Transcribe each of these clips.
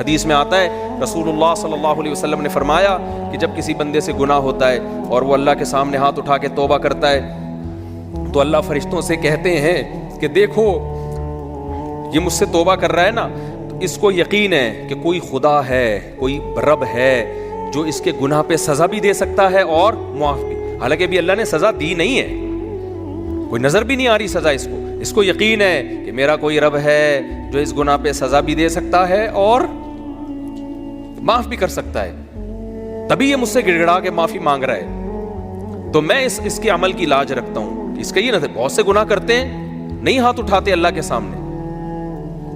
حدیث میں آتا ہے رسول اللہ صلی اللہ علیہ وسلم نے فرمایا کہ جب کسی بندے سے گناہ ہوتا ہے اور وہ اللہ کے سامنے ہاتھ اٹھا کے توبہ کرتا ہے تو اللہ فرشتوں سے کہتے ہیں کہ دیکھو یہ مجھ سے توبہ کر رہا ہے نا، تو اس کو یقین ہے کہ کوئی خدا ہے، کوئی رب ہے جو اس کے گناہ پہ سزا بھی دے سکتا ہے اور معاف بھی۔ حالانکہ ابھی اللہ نے سزا دی نہیں ہے، کوئی نظر بھی نہیں آ رہی سزا اس کو یقین ہے کہ میرا کوئی رب ہے جو اس گناہ پہ سزا بھی دے سکتا ہے اور معاف بھی کر سکتا ہے، تبھی یہ مجھ سے گڑ گڑا کے معافی مانگ رہا ہے۔ تو میں اس کے عمل کی لاج رکھتا ہوں کہ اس کا یہ نہ بہت سے گناہ کرتے ہیں، نہیں ہاتھ اٹھاتے اللہ کے سامنے،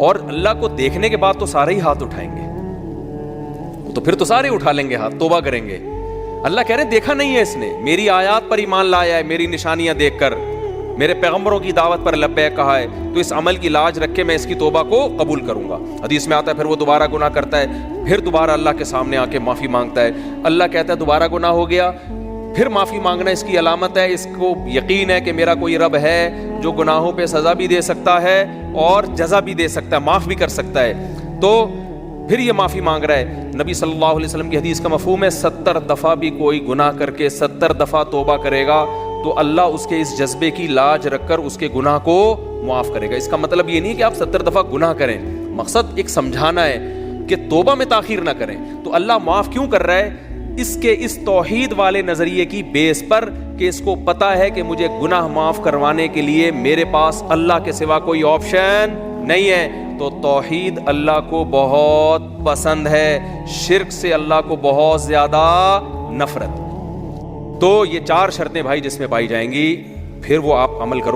اور اللہ کو دیکھنے کے بعد تو سارے ہی ہاتھ اٹھائیں گے، تو پھر تو سارے اٹھا لیں گے ہاتھ، توبہ کریں گے۔ اللہ کہہ رہے ہیں دیکھا نہیں ہے اس نے، میری آیات پر ایمان لایا ہے، میری نشانیاں دیکھ کر، میرے پیغمبروں کی دعوت پر لبیک کہا ہے، تو اس عمل کی لاج رکھ کے میں اس کی توبہ کو قبول کروں گا۔ حدیث میں آتا ہے پھر وہ دوبارہ گناہ کرتا ہے، پھر دوبارہ اللہ کے سامنے آ کے معافی مانگتا ہے، اللہ کہتا ہے دوبارہ گناہ ہو گیا، پھر معافی مانگنا اس کی علامت ہے، اس کو یقین ہے کہ میرا کوئی رب ہے جو گناہوں پہ سزا بھی دے سکتا ہے اور جزا بھی دے سکتا ہے، معاف بھی کر سکتا ہے، تو پھر یہ معافی مانگ رہا ہے۔ نبی صلی اللہ علیہ وسلم کی حدیث کا مفہوم ہے 70 دفعہ بھی کوئی گناہ کر کے 70 دفعہ توبہ کرے گا تو اللہ اس کے اس جذبے کی لاج رکھ کر اس کے گناہ کو معاف کرے گا۔ اس کا مطلب یہ نہیں کہ آپ 70 دفعہ گناہ کریں، مقصد ایک سمجھانا ہے کہ توبہ میں تاخیر نہ کریں۔ تو اللہ معاف کیوں کر رہا ہے؟ اس کے اس توحید والے نظریے کی بیس پر کہ اس کو پتا ہے کہ مجھے گناہ معاف کروانے کے لیے میرے پاس اللہ کے سوا کوئی آپشن نہیں ہے۔ تو توحید اللہ کو بہت پسند ہے، شرک سے اللہ کو بہت زیادہ نفرت۔ تو یہ 4 شرطیں بھائی جس میں پائی جائیں گی، پھر وہ آپ عمل کرو۔